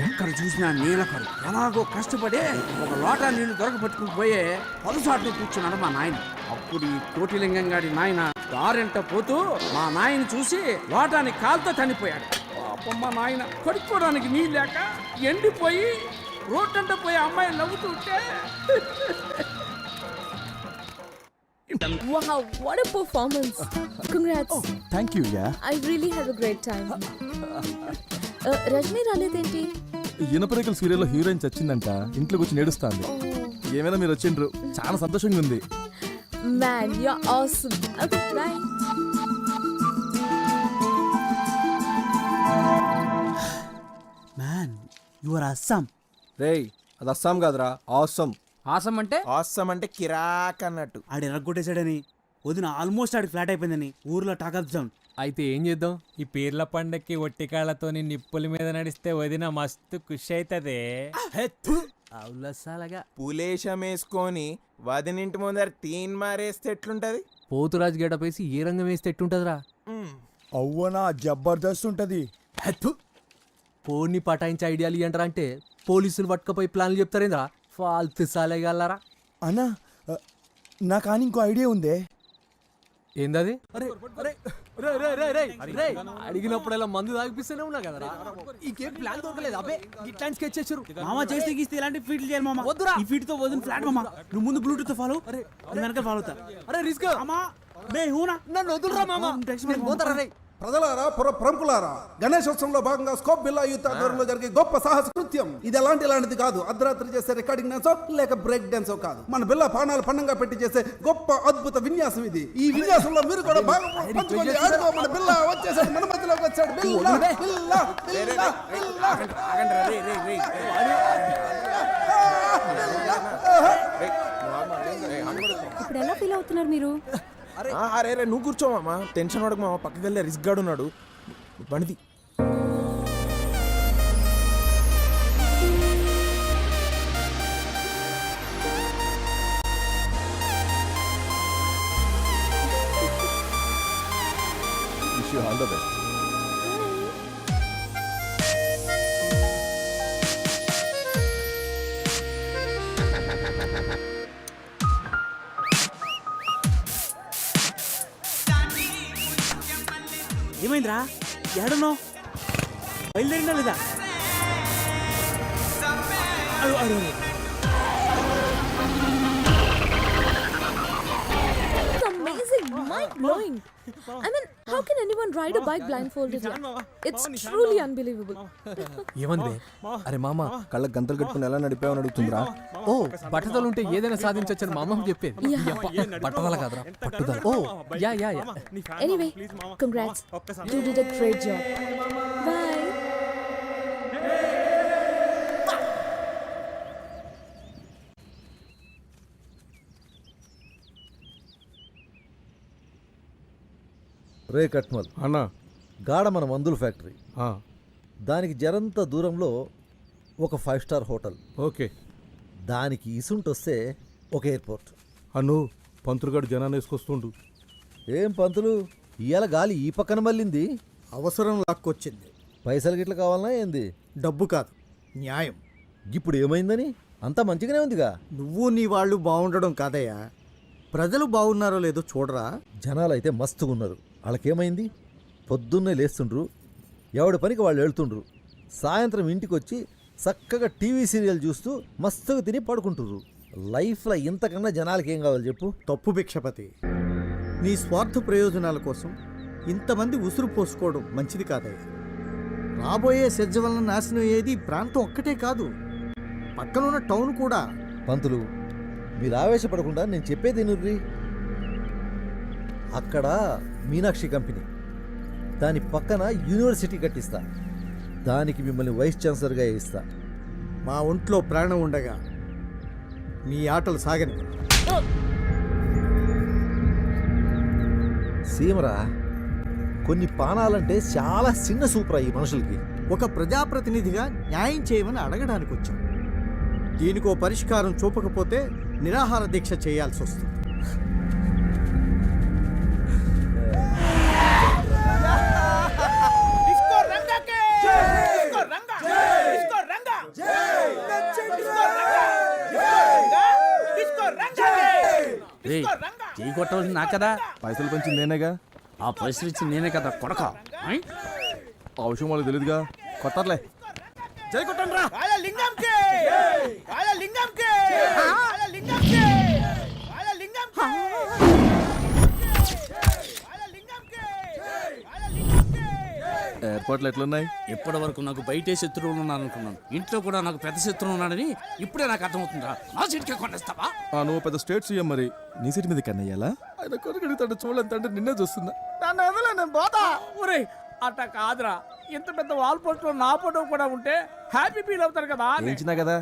ఎక్కడ చూసినా నీలకరు. ఎలాగో కష్టపడి ఒక లోటా నీళ్లు దొరకపట్టుకుని పోయే పొలసాట్లు కూర్చున్నాడు మా నాయన. అప్పుడు ఈ కోటిలింగం గారి నాయన దారెంట పోతూ మా నాయన చూసి లోటాని కాలుతో తనిపోయాడు. పాపం మా నాయన కడుక్కోవడానికి నీళ్ళు లేక ఎండిపోయి రోడ్డంట పోయి అమ్మాయి నవ్వుతుంటే. Wow, what a performance. Congrats. Thank you. Yeah, I really had a great time. Rajani రాలేదేంటి? ఇనపరేకల సీరియల్లో హీరోయిన్ చచ్చిందంట, ఇంట్లోకి వచ్చి నేడుస్తాంది. ఏమైనా మీరు వచ్చిండ్రు, చాలా సంతోషంగా ఉంది. Man, you're awesome. Okay, bye. Man, you are awesome. రేయ్, అది అస్సాం కాదురా ఆసం. ఆసం అంటే ఆసం అంటే కిరాక్ అన్నట్టు. ఆడు ఎరగొట్టేశాడని వదిన ఆల్మోస్ట్ ఆడికి ఫ్లాట్ అయిపోయిందని ఊర్లో టాకప్ సౌండ్. అయితే ఏం చేద్దాం? ఈ పీర్ల పండక్కి ఒట్టి కాళ్ళతోని నిప్పుల మీద నడిస్తే వదిన మస్తు ఖుషి అవుతుంది. అవులసాలగా పులేశం వేసుకొని వదినింటి ముందర తీన్ మారేస్తే ఎట్లుంటది? పోతురాజు గెటప్ వేసి ఏ రంగం వేస్తే ఎట్టుంటదిరా? అవ్వనా జబర్దస్త్ ఉంటది. ఫోన్ని పటాయించి ఐడియాలు ఇయ్యంటారా అంటే పోలీసులు పట్టుకపోయి ప్లాన్లు చెప్తారేంద్రా? ఫాల్తు సాలేగాలరా. అన్నా నా కానీ ఇంకో ఐడియా ఉందే. ఏందది? అడిగినప్పుడల్లా మందు తాగిపిస్తూనే ఉన్నా కదరా. ఇంకేం ప్లాన్ దొరకలేదు. అబ్బే ఇట్లాంటి స్కెచ్ చేశారు. మామ చేస్తే గీస్తే ఇలాంటి ఫీట్లు చేయాలి మామ. వద్దురా. ఈ ఫీట్ తో వదిన ఫ్లాట్ మామ. నువ్వు ముందు బ్లూటూత్ తో ఫాలో, నేను వెనకాల ఫాలో అవుతా. అరే రిస్క్ మామా మే హూనా నన్ను వదులురా మామ. నేను పోతారా రే. ప్రజలారా ప్రముఖులారా, గణేశోత్సవంలో భాగంగా స్కోప్ బిల్లా యూత్ ఆధ్వర్యంలో జరిగే గొప్ప సాహస కృత్యం ఇది. ఎలాంటిది కాదు. అర్ధరాత్రి చేసే రికార్డింగ్ డాన్సో లేక బ్రేక్ డాన్సో కాదు. మన బిల్లా పానాలు పండంగా పెట్టి చేసే గొప్ప అద్భుత విన్యాసం ఇది. ఈ విన్యాసంలో మీరు కూడా భాగం పంచుకోండి. ఆడుకో, మన బిల్లా వచ్చేసాడు, మన మధ్యలోకి వచ్చాడు. బిల్లా బిల్లా బిల్లా బిల్లా. ఇప్పుడు ఎలా ఫీల్ అవుతున్నారు మీరు? అరే నువ్వు కూర్చోమా, టెన్షన్ పడకు మామ. పక్కకి వెళ్ళే రిస్క్ గాడు ఉన్నాడు. బండిది. Wish you all the best. ఏమైందిరా? ఏడనో బయలుదేరిందా లేదా? Amazing, mind blowing. I mean, how can anyone ride a bike blindfolded here? It's truly unbelievable. ఏమంది? అరే మామ, కళ్ళకి గంతలు కట్టుకుని ఎలా నడిపావని అడుగుతుందిరా. ఓ పట్టుదల ఉంటే ఏదైనా సాధించొచ్చని మా అమ్మ చెప్పేది. Yeah. యప్ప, పట్టుదల కాదురా, పట్టుదల. Oh yeah yeah yeah. Anyway, congrats. You did a great job. Bye. రే కట్మల్ అన్నా గాడ మన మందుల ఫ్యాక్టరీ, దానికి జరంత దూరంలో ఒక 5 స్టార్ హోటల్. ఓకే. దానికి ఇసుంటొస్తే ఒక ఎయిర్పోర్ట్. అను పంతులుగాడు జనాన్ని వేసుకొస్తుండు. ఏం పంతులు, ఇవాళ గాలి ఈ పక్కన మళ్ళింది. అవసరం లాక్కొచ్చింది. పైసలు గిట్ల కావాలనా ఏంది? డబ్బు కాదు, న్యాయం. ఇప్పుడు ఏమైందని? అంతా మంచిగానే ఉందిగా. నువ్వు నీ వాళ్ళు బాగుండడం కాదయ్యా, ప్రజలు బాగున్నారో లేదో చూడరా. జనాలైతే మస్తుగా ఉన్నారు. వాళ్ళకేమైంది? పొద్దున్నే లేస్తుండ్రు, ఎవడి పనికి వాళ్ళు వెళ్తుండ్రు. సాయంత్రం ఇంటికి వచ్చి చక్కగా టీవీ సీరియల్ చూస్తూ మస్తుగా తిని పడుకుంటుర్రు. లైఫ్లో ఇంతకన్నా జనాలకి ఏం కావాలి చెప్పు? తప్పు భిక్షపతి. నీ స్వార్థ ప్రయోజనాల కోసం ఇంతమంది ఉసురు పోసుకోవడం మంచిది కాదయ్యా. రాబోయే సెజ్జ వలన నాశనం అయ్యేది ఈ ప్రాంతం ఒక్కటే కాదు, పక్కనున్న టౌన్ కూడా. పంతులు, మీరు ఆవేశపడకుండా నేను చెప్పేది వినుర్రి. అక్కడ మీనాక్షి కంపెనీ, దాని పక్కన యూనివర్సిటీ కట్టిస్తా. దానికి మిమ్మల్ని వైస్ ఛాన్సలర్గా వేయిస్తా. మా ఒంట్లో ప్రాణం ఉండగా మీ ఆటలు సాగని. సీమరా, కొన్ని పానాలంటే చాలా చిన్న సూపరా ఈ మనుషులకి. ఒక ప్రజాప్రతినిధిగా న్యాయం చేయమని అడగడానికి వచ్చాం. దీనికో పరిష్కారం చూపకపోతే నిరాహార దీక్ష చేయాల్సి వస్తుంది. టీ కొట్టవలసింది నా కదా. పైసలు పెంచింది నేనేగా. ఆ పైసలు ఇచ్చింది నేనే కదా కొడక. ఆ విషయం వాళ్ళకి తెలియదుగా. కొట్టర్లే. జై కొట్టండి రా. ఏర్పాట్లు ఎట్లున్నాయి? ఇప్పటి వరకు నాకు బయటే శత్రువులు ఉన్నాను అనుకున్నాను, ఇంట్లో కూడా నాకు పెద్ద శత్రువు ఉన్నాడని ఇప్పుడే నాకు అర్థమవుతుందా? నా సీట్కే కొట్టేస్తావా? నువ్వు పెద్ద స్టేట్ సీఎం, మరి నీ సీట్ మీద కన్నయ్యాలా? ఆయన కొడుకుడుతాడు చూడలేదంటే నిన్నే చూస్తున్నా. నన్ను వదలే, నేను పోతా. ఒరేయ్ అట్ట కాదురా, ఇంత పెద్ద వాల్ పోస్ట్ లో నా ఫోటో కూడా ఉంటే హ్యాపీ ఫీల్ అవుతారు కదా. ఏంచినా కదా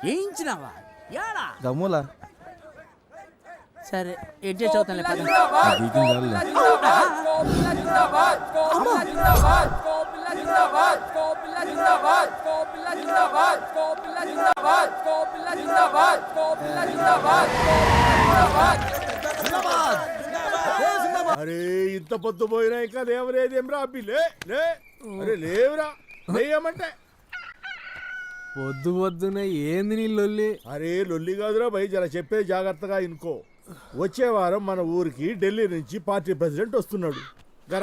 వేయించినావా యాడా గమ్ములా సరే ఎడ్ చేసి అవుతానులే, పద. అరే ఇంత పొద్దు పోయినా ఇంకా లేవలేదేమ్రా అబ్బి లే లే అరే లేవురా లేయమంటే పొద్దు పొద్దున ఏంది నీ లొల్లి? అరే లొల్లి కాదురా భయ్ జర చెప్పే జాగ్రత్తగా ఇనుకో. వచ్చే వారం మన ఊరికి ఢిల్లీ నుంచి పార్టీ ప్రెసిడెంట్ వస్తున్నాడు.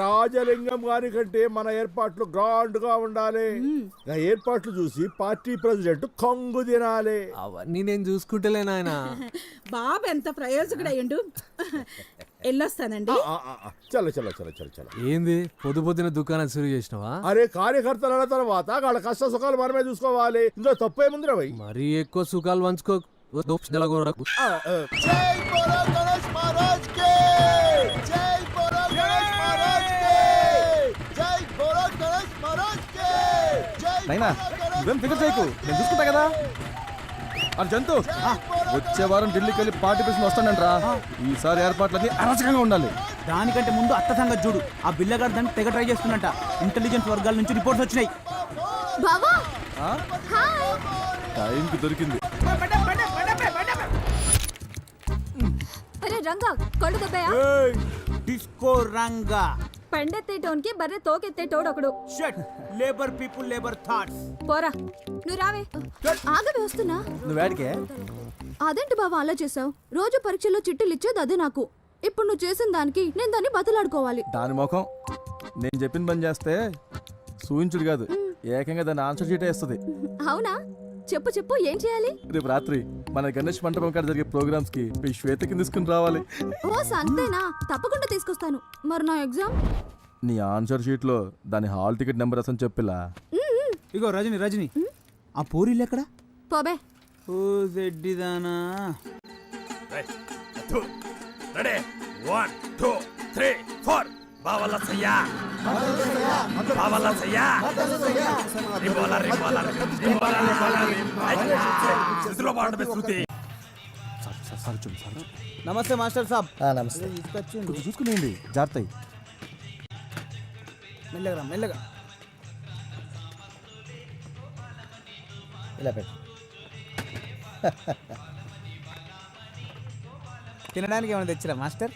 రాజలింగం గారి కంటే మన ఏర్పాట్లు గ్రాండ్ గా ఉండాలి. ఏర్పాట్లు చూసి పార్టీ ప్రెసిడెంట్ కంగు తినాలి. అవన్నీ నేను చూసుకుంటలే నాయన. బాబు ఎంత ప్రయోజకుడయ్యుండు. వెళ్ళొస్తానండి. చల్ల చల్ల చల్ల చల్ల చల్ల. ఏంది పొద్దు పొద్దున దుకాణం సురు చేసినావా? అరే కార్యకర్తల తర్వాత వాళ్ళ కష్ట సుఖాలు మనమే చూసుకోవాలి. ఇందులో తప్పేముందిరా భయ్? మరీ ఎక్కువ సుఖాలు పంచుకో. నైనా నువ్వేం ఫికర్ చేయకు, నేను చూసుకుంటా కదా. అని జంతు వచ్చే వారం ఢిల్లీకి వెళ్ళి పార్టీ ప్రెసిడెంట్ వస్తానంట్రా. ఈసారి ఏర్పాట్లన్నీ అరాచకంగా ఉండాలి. దానికంటే ముందు అత్త సంగతి చూడు. ఆ బిల్లగాడు దాన్ని తెగ ట్రై చేస్తున్నట్ట. ఇంటెలిజెన్స్ వర్గాల నుంచి రిపోర్ట్స్ వచ్చినాయి. బావా టైంకి దొరికింది. అరే రంగా కళ్ళు దెబ్బయా? డిస్కో రంగా పెండెత్తేటోన్కి బర్రె తోకెత్తేటోడు ఒకడు. Shut labour people labour thoughts. పోరా నువ్వు రావే. ఆగవే వస్తున్నా. నువ్వేడికే? అదేంటి బావా అలా చేసావు? రోజు పరీక్షల్లో చిట్టులు ఇచ్చేది అదే నాకు. ఇప్పుడు నువ్వు చేసిన దానికి నేను దాన్ని బతలాడుకోవాలి. దాని ముఖం నేను చెప్పిన పని చేస్తే సూయించుడు కాదు, ఏకంగా దాన్ని ఆన్సర్ షీటే ఇస్తుంది. అవునా? చెప్పు చెప్పు ఏం చేయాలి? రేపు రాత్రి మన గణేష్ మంటపం కాడ జరిగే ప్రోగ్రామ్స్ కి మీ శ్వేతకి తీసుకుని రావాలి. ఓ సంతేనా? తప్పకుండా తీసుకొస్తాను. మరి నా ఎగ్జామ్? నీ ఆన్సర్ షీట్ లో దాని హాల్ టికెట్ నెంబర్ అసలు చెప్పిలా. ఇగో రజని రజని ఆ పూరీలు ఎక్కడ? పోబే. ఓ జెడ్డిదానా. రెడీ 1 2 3 4 బావల సయ్యా బావల సయ్యా రిబోలా రిబోలా రిబోలా ఇదిలో బాండ శృతి. నమస్తే మాస్టర్ సాబ్. నమస్తే. కొంచెం చూసుకునేయండి, జాగ్రత్త. మెల్లగా మెల్లగా. ఇలా పెట్టు. తినడానికి ఏమైనా తెచ్చిరా మాస్టర్?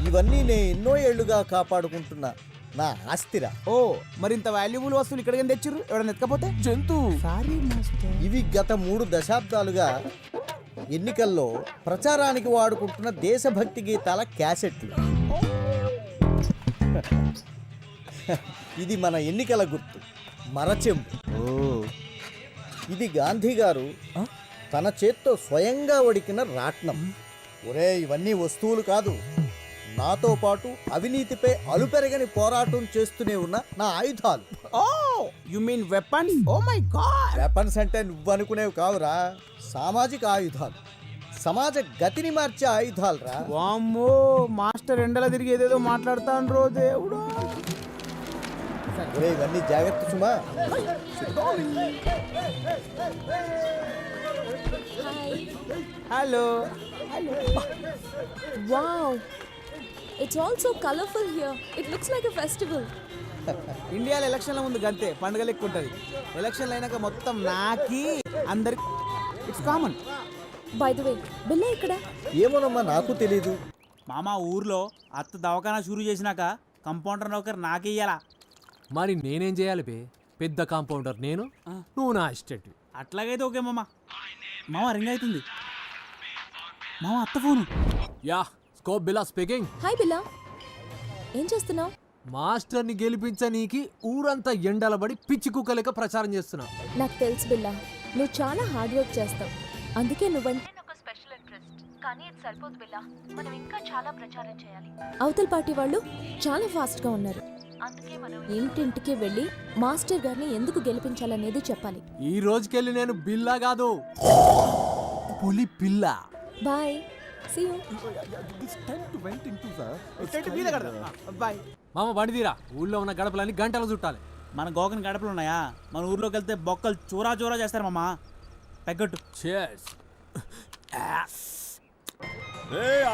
ఇవన్నీ నేను ఎన్నో ఏళ్లుగా కాపాడుకుంటున్నా నా ఆస్తిరా. ఓ మరి ఇంత వాల్యుబుల్ వస్తువులు ఇక్కడికి తెచ్చిర్రు? ఎవరైనా ఎత్తుకపోతే? జంతు సారీ మాస్టర్. ఇవి గత 3 దశాబ్దాలుగా ఎన్నికల్లో ప్రచారానికి వాడుకుంటున్న దేశభక్తి గీతాల క్యాసెట్లు. ఇది మన ఎన్నికల గుర్తు మరచెంబు. ఇది గాంధీ గారు తన చేత్తో స్వయంగా వడికిన రాట్నం. ఒరే ఇవన్నీ వస్తువులు కాదు, నాతో పాటు అవినీతిపై అలుపెరగని పోరాటం చేస్తూనే ఉన్న నా ఆయుధాలు. Oh you mean weapons? Oh my God. Weapons అంటే నువ్వు అనుకునేవి కావురా, సామాజిక ఆయుధాలు, సమాజ గతిని మార్చే ఆయుధాలు రా. వామ్మో మాస్టర్ ఎండల తిరిగి ఏదేదో మాట్లాడతాను రో దేవుడు. ఇవన్నీ జాగ్రత్త సుమా. Hello. Wow. It's all so colorful here. It looks like a festival. ఇండియాలో ఎలక్షన్ల ముందు గంతే పండుగ లెక్క ఉంటుంది. ఎలక్షన్లు అయినాక మొత్తం నాకి అందరికి it's common. By the way, బిల్లా ఇక్కడ? ఏమోనమ్మా నాకు తెలీదు. మామ ఊర్లో అత్త దవాఖానా షురూ చేసినాక కంపౌండర్ నౌకర్ నాకే ఇయ్యాలా. మరి నేనేం చేయాలి బే? పెద్ద కాంపౌండర్ నేను, నువ్వు నా అసిస్టెంట్. అట్లాగైతే ఓకే మామ. మామ రింగ్ అవుతుంది. మామ అత్త ఫోను. యా స్కోప్ బిల్లా స్పీకింగ్. హాయ్ బిల్లా, ఏం చేస్తున్నావు? మాస్టర్ని గెలిపించనీకి ఊరంతా ఎండలబడి పిచ్చి కుక్క లెక్క ప్రచారం చేస్తున్నావు. నాకు తెలుసు బిల్లా, నువ్వు చాలా హార్డ్ వర్క్ చేస్తావు. అందుకే నువ్వంటే ఒక స్పెషల్ ఇంట్రెస్ట్. కానీ ఇది సరిపోదు బిల్లా, మనం ఇంకా చాలా ప్రచారం చేయాలి. అవతల పార్టీ వాళ్ళు చాలా ఫాస్ట్ గా ఉన్నారు. అందుకే మనం ఇంటింటికి వెళ్ళి మాస్టర్ గారిని ఎందుకు గెలిపించాలనేది చెప్పాలి. ఈ రోజుకెళ్ళి నేను బిల్లా కాదు, పులి పిల్ల. Bye, see you. బాయ్ మామ బండిదీరా, ఊళ్ళో ఉన్న గడపలన్నీ గంటలు చుట్టాలి. మన గోకని గడపలు ఉన్నాయా? మన ఊర్లోకి వెళ్తే బొక్కలు చూరా చూరా చేస్తారు మామ. పెగ్గొట్టు.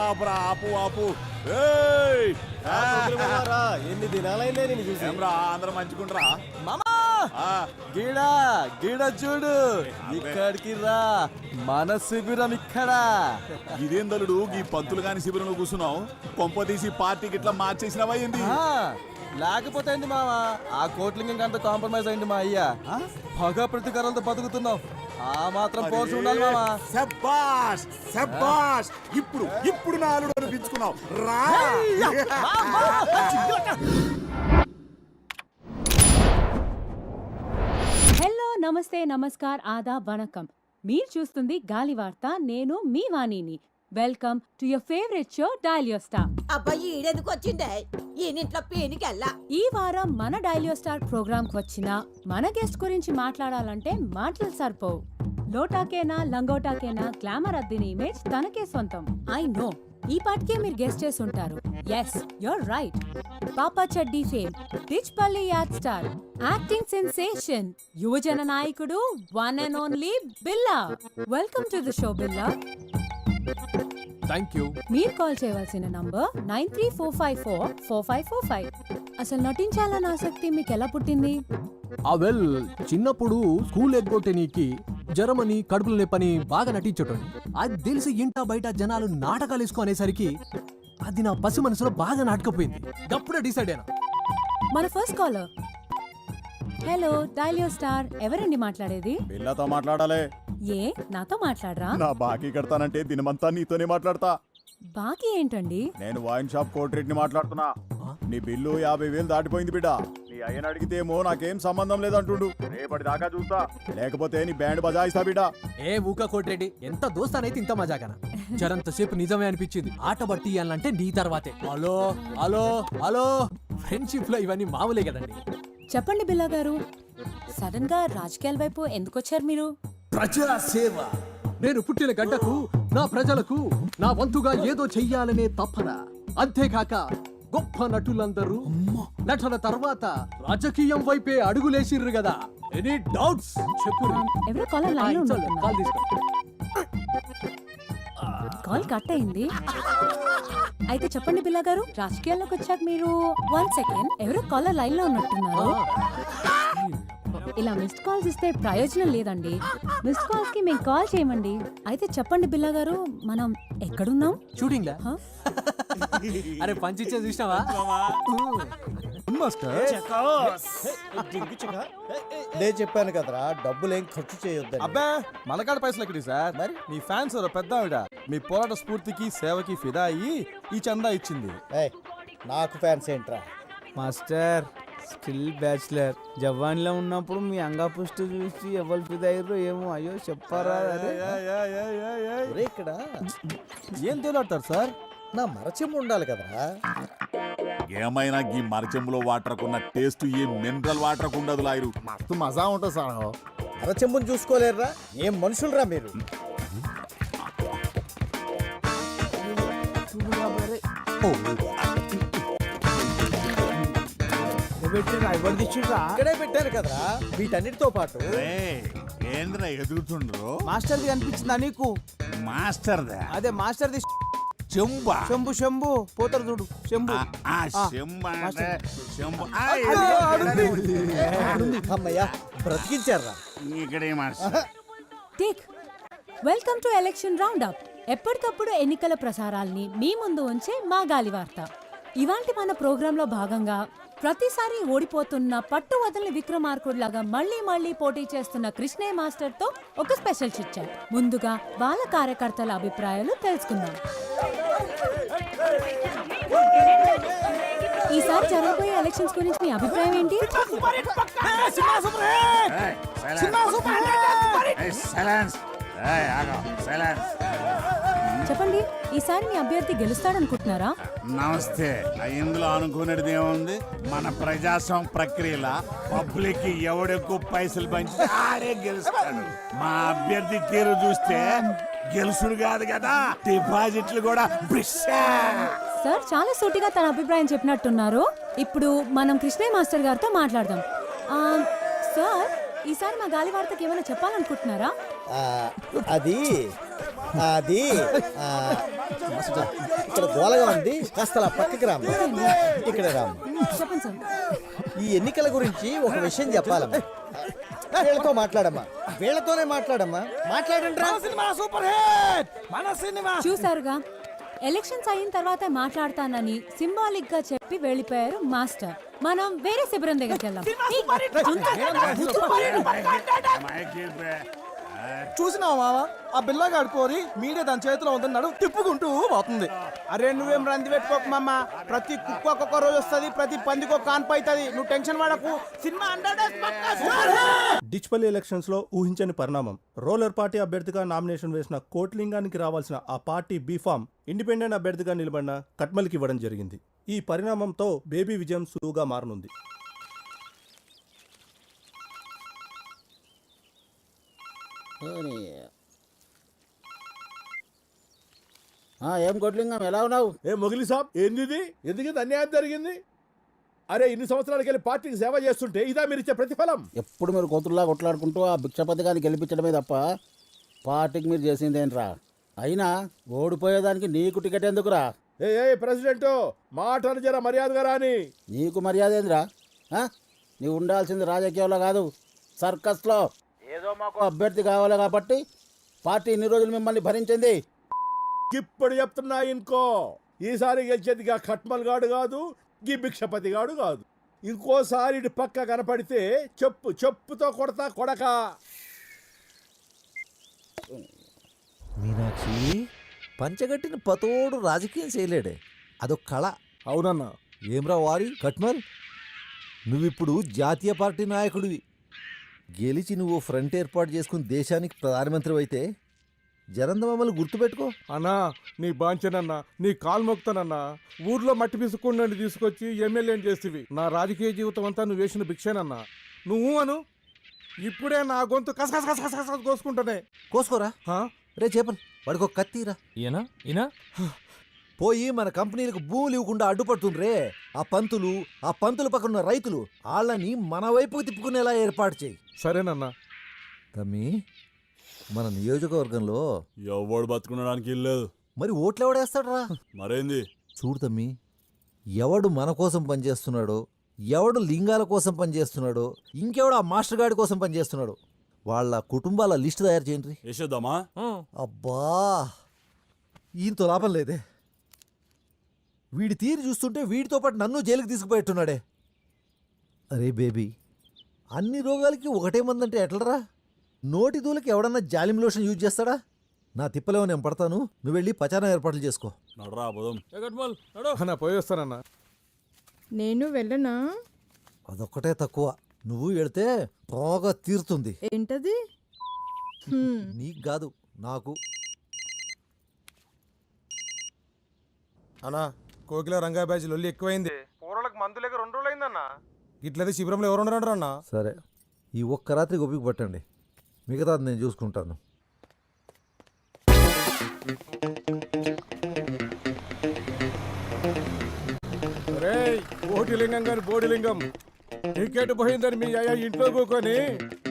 ఆపురా ఆపు ఆపు ఏయ్! ఎన్ని దినాలైందే నేను చూసి. ఏమ్రా అందరం మంచుకుంటారా మామా గీడా గీడ చూడు, ఇక్కడికి రా, మన శిబిరం ఇక్కడ. ఇదేందలుడు ఈ పంతులు గాని శిబిరంలో కూర్చున్నావు, కొంప తీసి పార్టీకి ఇట్లా మార్చేసినవా ఏంది? లేకపోతే ఏంటి మావా, ఆ కోట్లింగం కంటే కాంప్రమైజ్ అయింది మా అయ్యా. పగ ప్రతీకారాలతో బతుకుతున్నావు, ఆ మాత్రం పోర్చి ఉండాలి మావా. శబ్బాష్ శబ్బాష్, ఇప్పుడు ఇప్పుడు నా అల్లుడు అనిపించుకున్నావు రా. హలో నమస్తే నమస్కార్ ఆదాబ్ వణకం. మీరు చూస్తుంది గాలి వార్త. నేను మీ వాణిని. Welcome to your favourite show dial your star. అబ్బాయి ఈడెందుకు వచ్చిండే ఈయనింట్లో పేనికెళ్ళా. ఈ వారం మన డయల్ యువర్ స్టార్ ప్రోగ్రామ్ కు వచ్చిన మన గెస్ట్ గురించి మాట్లాడాలంటే మాటలు సరిపోవు. లోటాకేనా లంగోటాకేనా గ్లామర్ అద్దిన ఇమేజ్ తనకే సొంతం. ఐ నో ఈ పాటికే మీరు గెస్ట్ చేసి ఉంటారు. Yes you're right. పాపా చెడ్డీ fame, Tichpalli ad star, acting sensation, యువజన నాయకుడు, one and only Billa. Welcome to the show Billa. Thank you. మీరు కాల్ చేయవలసిన నంబర్ 9345445545. అసలు నటించాలన్న ఆసక్తి మీకు ఎలా పుట్టింది? వెల్, చిన్నప్పుడు స్కూల్ ఎగ్గొట్టేనికి జరమని కడుపులు నొప్పని బాగా నటించటండి. అది తెలిసి ఇంట బయట జనాలు నాటకాలు వేసుకునేసరికి అది నా పసి మనసులో బాగా నాటకపోయింది. గప్పుడే డిసైడ్ అయినా. మన first caller. Hello dial your star, ఎవరండి మాట్లాడేది? బిల్లతో మాట్లాడాలి. ఏ నాతో మాట్లాడరా? నా బాకీ కడతానంటే దినమంతా నీతోనే మాట్లాడతా. బాకీ ఏంటండి? నేను వైన్ షాప్ కోట్రెడ్ని మాట్లాడుతున్నా. నీ బిల్లు 50,000 దాటిపోయింది బిడ్డ. నీ అయ్యని అడిగితేమో నాకేం సంబంధం లేదంటుండు. రేపటి దాకా చూస్తా, లేకపోతే నీ బ్యాండ్ బజాయిస్తా బిడ్డ. ఏ ఊక కోట్రెడ్డి, ఎంత దోస్తానైతే ఇంత మజాకనా? జరంతసేపు నిజమే అనిపించింది. ఆట బట్టి ఇయ్యాలంటే నీ తర్వాతే. హలో హలో హలో, ఫ్రెండ్షిప్ లో ఇవన్నీ మామూలే కదండి. చెప్పండి బిల్లా గారు, సడన్ గా రాజకీయాల వైపు ఎందుకు వచ్చారు మీరు? ప్రజా సేవ. నేను పుట్టిన గడ్డకు, నా ప్రజలకు నా వంతుగా ఏదో చెయ్యాలనే తపన. అంతేకాక గొప్ప నటులందరూ నటన తర్వాత రాజకీయం వైపే అడుగులేసిర్రు కదా. ఎనీ డౌట్స్ చెప్పు. ఎవరో కాలర్ లైన్ లో ఉన్నారు. కాల్ తీసుకో. కాల్ కట్ అయింది. అయితే చెప్పండి బిల్లా గారు, రాజకీయాల్లోకి వచ్చాక మీరు 1 సెకండ్, ఎవరో కాలర్ లైన్ లో ఉన్నట్టున్నారు. ఇలా మిస్డ్ కాల్స్ ఇస్తే ప్రయోజనం లేదండి. మిస్డ్ కాల్స్ కి మేము కాల్ చేయమండి. అయితే చెప్పండి బిల్లా గారు, మనం ఎక్కడున్నాం? షూటింగ్ లా? అరే పంచిచ్చే చూసినావా? నేను చెప్పాను కదరా, డబ్బులేం ఖర్చు చేయొద్దు. అబ్బా, మనకాడ పైసలు ఎక్కడి సార్? మరి మీ ఫ్యాన్స్ పెద్ద ఆవిడ మీ పోరాట స్ఫూర్తికి సేవకి ఫిదా అయ్యి ఈ చందా ఇచ్చింది. నాకు ఫ్యాన్స్ ఏంట్రా? Master still bachelor. జవాన్లో ఉన్నప్పుడు మీ అంగా పుష్టి చూసి ఎవరు ఫిదయ్యారో ఏమో. అయ్యో చెప్పారా? ఇక్కడ ఏం తేలాడతారు సార్? నా మరచెంబు ఉండాలి కదరా. ఏమైనా ఈ మరచెంబులో వాటర్ కున్న టేస్ట్ ఈ మినరల్ వాటర్ ఉండదు లాయరు. మస్తు మజా ఉంటుంది సార్. మరచెంబుని చూసుకోలేరురా? ఏం మనుషులరా మీరు? ఇక్కడే పెట్టారు కదరా వీటన్నిటితో పాటు. ఏంద్రా ఎదుగుతుండ్రు? మాస్టర్ది కనిపించిందా నీకు? మాస్టర్ అదే మాస్టర్ది చెంబా. శంభు శంభు పోతారు చూడు. శంభు అమ్మయ్యా బ్రతికించారా? Take. Welcome to election round up. ఎప్పటికప్పుడు ఎన్నికల ప్రసారాల్ని మీ ముందు ఉంచే మా గాలి వార్త. ఇవాంటి మన ప్రోగ్రాంలో భాగంగా ప్రతిసారి ఓడిపోతున్న పట్టు వదలని విక్రమార్కుడిలాగా మళ్ళీ మళ్ళీ పోటీ చేస్తున్న కృష్ణయ్య మాస్టర్ తో ఒక స్పెషల్ చిట్ చాట్. ముందుగా వాళ్ళ కార్యకర్తల అభిప్రాయాలు తెలుసుకుందాం. ఈసారి జరగబోయే ఎలక్షన్స్ గురించి మీ అభిప్రాయం ఏంటి? చెప్పండి, ఈసారి మీ అభ్యర్థి గెలుస్తాడనుకుంటున్నారా? నమస్తే. ఇందులో అనుకునేది ఏముంది? మన ప్రజాస్వామ్య ప్రక్రియల పబ్లిక్ ఎవడెక్కువ పైసలు పంచి ఆడే గెలుస్తాడు. మా అభ్యర్థి తీరు చూస్తే గెలుసుడు కాదు కదా, డిపాజిట్లు కూడా. సార్ చాలా సూటిగా తన అభిప్రాయం చెప్పినట్టున్నారు. ఇప్పుడు మనం కృష్ణయ్య మాస్టర్ గారితో మాట్లాడదాం. సార్, ఈసారి మా గాలి వార్తకి ఏమైనా చెప్పాలనుకుంటున్నారా? అది అది ఇక్కడ గోలగా ఉంది, కాస్త అలా పక్కకి రాము. ఇక్కడ రాము. ఈ ఎన్నికల గురించి ఒక విషయం చెప్పాలమ్మా. వీళ్ళతో మాట్లాడమ్మా, వీళ్ళతోనే మాట్లాడమ్మా. మాట్లాడండి. చూసారుగా, ఎలక్షన్స్ అయిన తర్వాత మాట్లాడతానని సింబాలిక్ గా చెప్పి వెళ్ళిపోయారు మాస్టర్. మనం వేరే శిబిరం దగ్గరికి వెళ్దాం. చూసినావా మావా, ఆ బిల్లగాడు కోరి మీడియా దాని చేతిలో ఉందన్నాడు, తిప్పుకుంటూ పోతుంది. అరే నువ్వేం రంది పెట్టుకోకు మామ. ప్రతి కుక్క ఒక్కొక్క రోజు వస్తుంది, ప్రతి పందికి ఒక కాన్పు అవుతుంది. నువ్వు టెన్షన్ పడకు. సినిమా 100 days పక్కా. డిచ్పల్లి ఎలక్షన్స్ లో ఊహించని పరిణామం. రోలర్ పార్టీ అభ్యర్థిగా నామినేషన్ వేసిన కోట్లింగానికి రావాల్సిన ఆ పార్టీ బీఫామ్ ఇండిపెండెంట్ అభ్యర్థిగా నిలబడిన కట్మల్కి ఇవ్వడం జరిగింది. ఈ పరిణామంతో బేబీ విజయం సులువుగా మారనుంది. ఏం కొట్లింగం, ఎలా ఉన్నావు? ఏ మొగిలి సాబ్, ఏంది ఇది? ఎందుకు ఇంత అన్యాయం జరిగింది? అరే ఇన్ని సంవత్సరాలకి వెళ్ళి పార్టీకి సేవ చేస్తుంటే ఇదా మీరు ఇచ్చే ప్రతిఫలం? ఎప్పుడు మీరు కోతుల్లా కొట్లాడుకుంటూ ఆ భిక్షపతి గారిని గెలిపించడమే తప్ప పార్టీకి మీరు చేసిందేంట్రా? అయినా ఓడిపోయేదానికి నీకు టికెట్ ఎందుకురా? ఏ ప్రెసిడెంట్, మాటను జర మర్యాదగా రాని. నీకు మర్యాద ఏందిరా? నీవు ఉండాల్సింది రాజకీయాల్లో కాదు, సర్కస్లో. ఏదో మాకు అభ్యర్థి కావాలి కాబట్టి పార్టీ ఇన్ని రోజులు మిమ్మల్ని భరించింది. ఇప్పుడు చెప్తున్నా ఇంకో, ఈసారి గెలిచేదిగా ఖట్మల్ గాడు కాదు, గీ భిక్షపతి గాడు కాదు. ఇంకోసారి ఇటు పక్క కనపడితే చెప్పుతో కొడతా కొడక. మీనాక్షి, పంచగట్టిన పతోడు రాజకీయం చేయలేడే, అదొక కళ. అవునన్నా. ఏమ్రా వారి కట్మల్, నువ్విప్పుడు జాతీయ పార్టీ నాయకుడివి. గెలిచి నువ్వు ఫ్రంట్ ఏర్పాటు చేసుకుని దేశానికి ప్రధానమంత్రి అయితే జనంద మమ్మల్ని గుర్తుపెట్టుకో. అన్నా నీ బాంచనన్నా, నీ కాలు మొక్తానన్నా. ఊర్లో మట్టి పిసుకుండా తీసుకొచ్చి ఎమ్మెల్యేని చేస్తేవి. నా రాజకీయ జీవితం అంతా నువ్వు వేసిన భిక్షేనన్నా. నువ్వు అను, ఇప్పుడే నా గొంతు కసకస కోసుకుంటానే. కోసుకోరా రే చేపలు, వాడికి ఒక కత్తిరా. ఈయన పోయి మన కంపెనీలకు భూములు ఇవ్వకుండా అడ్డుపడుతుండ్రే ఆ పంతులు పక్కన రైతులు, వాళ్ళని మన వైపుకు తిప్పుకునేలా ఏర్పాటు చేయి. సరేనన్నా. తమ్మి, మన నియోజకవర్గంలో ఎవడు బతుకునడానికి ఇల్లేదు. మరి ఓట్లు ఎవడేస్తాడరా? మరేంది? చూడు తమ్మి, ఎవడు మన కోసం పనిచేస్తున్నాడో, ఎవడు లింగాల కోసం పనిచేస్తున్నాడో, ఇంకెవడు ఆ మాస్టర్ గాడి కోసం పనిచేస్తున్నాడో వాళ్ళ కుటుంబాల లిస్టు తయారు చేయండి. వేసేద్దామా? అబ్బా, ఈయనతో లాభం లేదే. వీడి తీరు చూస్తుంటే వీడితో పాటు నన్ను జైలుకి తీసుకుపోయేట్టున్నాడే. అరే బేబీ, అన్ని రోగాలకి ఒకటే మందంటే ఎట్లరా? నోటి దూలకి ఎవడన్నా జాలిం లోషన్ యూజ్ చేస్తాడా? నా తిప్పలేమో నేను పడతాను, నువ్వు వెళ్ళి పచారం ఏర్పాట్లు చేసుకో. నడరా పోదాం. పోయి వస్తానన్నా. నేను వెళ్ళనా? అదొక్కటే తక్కువ, నువ్వు వెళితే బాగా తీరుతుంది. ఏంటది? నీకు కాదు, నాకు. అన్నా, కోకిల రంగా బ్యాచ్ లొల్లి ఎక్కువైంది. కూరలకు మందు లేక 2 రోజులు అయిందన్నా. ఇట్లయితే శిబిరంలో ఎవరు ఉండరు అన్నా. సరే, ఈ ఒక్క రాత్రి గొప్పికి పట్టండి, మిగతాది నేను చూసుకుంటాను. కోటిలింగం గారి బోడిలింగం టికెట్ పోయిందని మీ అయ్యా ఇంట్లో కూకొని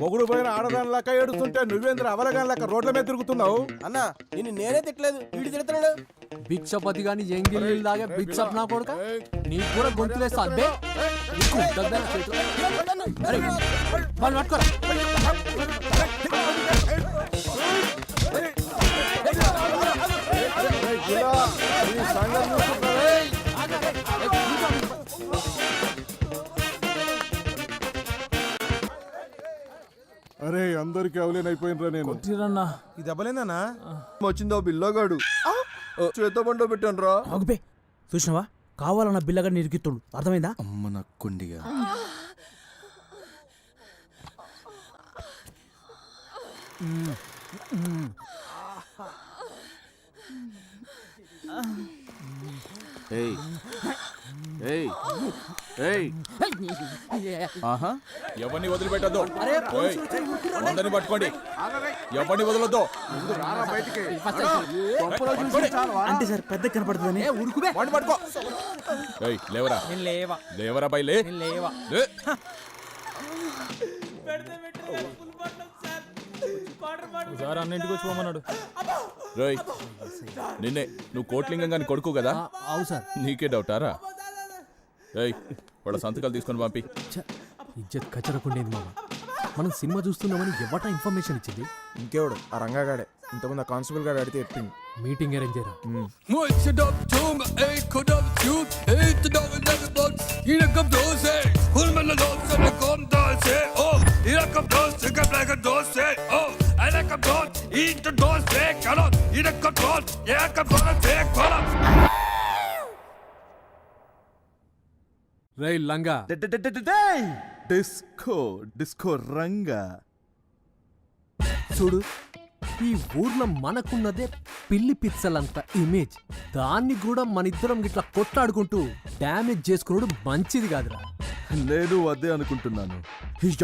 మొగుడు పోయిన ఆడదానిలాగా ఏడుస్తుంటే నువ్వేంద్ర అవలగానిలాగా రోడ్ల మీద తిరుగుతున్నావు. అన్నా నిన్ను నేనే తిట్టలేదు, వీడు తిడతాడు. భిక్షపతి గాని ఎంగిల్ దాగా భిక్షప్ నా కొడుక, నీకు కూడా గొంతులేస్తా. అబ్బే పట్టుకోరా. అరే అందరికి అవలేనైపోయినరా నేను. ఇది దెబ్బలేందన్నా? వచ్చిందో బిల్లోగాడు చేత బండో పెట్టాను రా. ఆగుపే, చూసినావా? కావాలన్న బిల్లగా నిరికిత్తుడు, అర్థమైందా? అమ్మ నక్కుండిగా. ఎవరిని వదిలిపెట్టద్దు, అందరిని పట్టుకోండి. ఎవరిని వదలొద్దు. అంటే సార్ పెద్ద కనపడుతుందని. వాడిని పట్టుకో. లేవరా, లేవరా బై, లే. సార్ అన్నింటికి వచ్చి పోమన్నాడు. రోయ్ నిన్నే, నువ్వు కోట్లింగం గాని కొడుకు కదా? అవు సార్. నీకే డౌటారా? రేయ్ వాళ్ళ సంతకాలు తీసుకొని పంపి. ఇజ్జత్ కచ్చరకుండేది మామ. మనం సినిమా చూస్తున్నామని ఎవట ఇన్ఫర్మేషన్ ఇచ్చింది? ఇంకెవడు ఆ రంగాగాడే. ఇంతకుముందు ఆ కానిస్టేబుల్ గాడు అడిగితే చెప్పింది. మీటింగ్ అరేంజ్ చేయరా? రేయ్ లంగా, డిస్కో డిస్కో రంగా. చూడు, ఈ ఊర్లో మనకున్నదే పిల్లి పిచ్చలంత ఇమేజ్. దాన్ని కూడా మన ఇద్దరం ఇట్లా కొట్లాడుకుంటూ డ్యామేజ్ చేసుకున్నాడు మంచిది కాదురా. నేను అదే అనుకుంటున్నాను.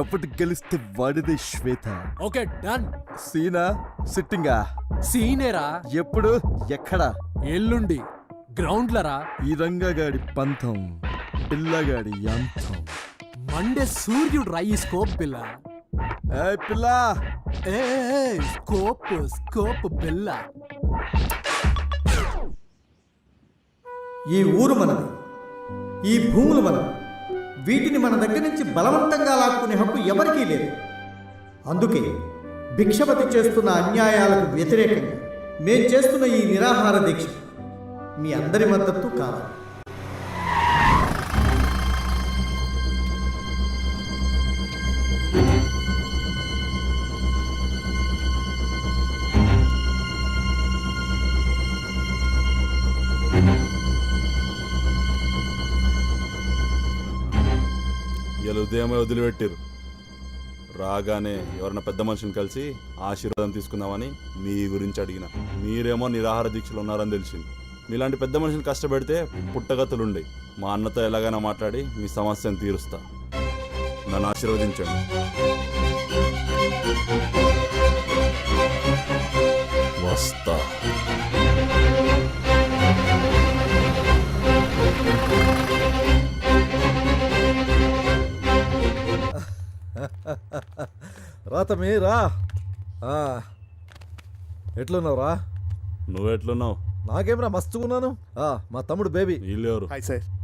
ఎప్పటి గెలిస్తే వాడిదే శ్వేత. Okay done. సీనా సిట్టింగా? సీనేరా. ఎప్పుడు ఎక్కడ? ఎల్లుండి గ్రౌండ్లరా. ఈ రంగగాడి పంతం, పిల్లగాడి యంతం. మండే సూర్యుడు రా ఈ స్కోప్ పిల్ల. ఏ పిల్ల, ఏ స్కోప్ స్కోప్ పిల్ల. ఈ ఊరు మనది, ఈ భూములు మనది. వీటిని మన దగ్గర నుంచి బలవంతంగా లాక్కునే హక్కు ఎవరికీ లేదు. అందుకే భిక్షపతి చేస్తున్న అన్యాయాలకు వ్యతిరేకంగా మేం చేస్తున్న ఈ నిరాహార దీక్ష మీ అందరి మద్దతు కావాలి. ఇలా ఉదయమే వదిలిపెట్టారు. రాగానే ఎవరన్నా పెద్ద మనిషిని కలిసి ఆశీర్వాదం తీసుకుందామని మీ గురించి అడిగిన. మీరేమో నిరాహార దీక్షలు ఉన్నారని తెలిసింది. మీలాంటి పెద్ద మనిషిని కష్టపెడితే పుట్టగతులుండే. మా అన్నతో ఎలాగైనా మాట్లాడి మీ సమస్యను తీరుస్తా. నన్ను ఆశీర్వదించండి. వస్తా. రాతమే రా. ఎట్లున్నావురా? నువ్వెట్లున్నావు? నాకేమరా మస్తుకున్నాను. మా తమ్ముడు బేబీ. వీళ్ళెవరు?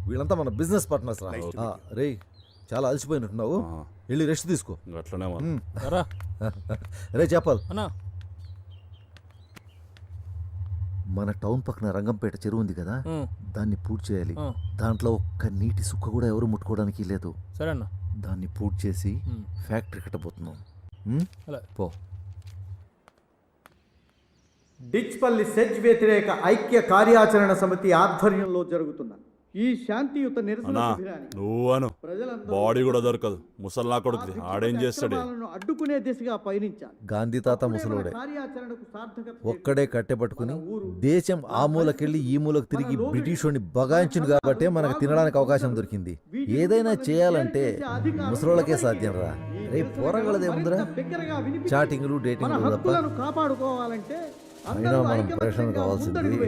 వీళ్ళంతా మన బిజినెస్ పార్ట్నర్స్ రా. రే చాలా అలసిపోయినట్టున్నావు, వెళ్ళి రెస్ట్ తీసుకో. అట్లనే రే చెప్పాలి, అన్నా మన టౌన్ పక్కన రంగంపేట చెరువు ఉంది కదా, దాన్ని పూర్తి చేయాలి. దాంట్లో ఒక్క నీటి సుక్క కూడా ఎవరు ముట్టుకోవడానికి లేదు. సరే అన్న. దాన్ని పూర్తి చేసి ఫ్యాక్టరీ కట్టబోతున్నాం. పో. డిచ్పల్లి సెజ్ వ్యతిరేక ఐక్య కార్యాచరణ సమితి ఆధ్వర్యంలో జరుగుతున్న ఈ శాంతియుత నిరసన శిబిరాన్ని నువ్వు అను. బాడీ కూడా దొరకదు. ముసల్లా కొడుకు ఆడేం చేస్తాడు? అడ్డుకునే దిశగా పయనించాలి. గాంధీ తాత ముసలోడే ఒక్కడే కట్టెపట్టుకుని దేశం ఆ మూలకెళ్ళి ఈ మూలకు తిరిగి బ్రిటిషోని బగాయించును కాబట్టే మనకు తినడానికి అవకాశం దొరికింది. ఏదైనా చేయాలంటే ముసలోళ్ళకే సాధ్యం రా. రేపు పోరగలదేముందిరా, చాటింగ్లు డేటింగ్లు తప్ప. కాపాడుకోవాలంటే అయినా మనం ప్రేషణ కావాల్సింది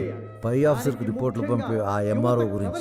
పై ఆఫీసర్కి రిపోర్ట్లు పంపే ఆ ఎంఆర్ఓ గురించి.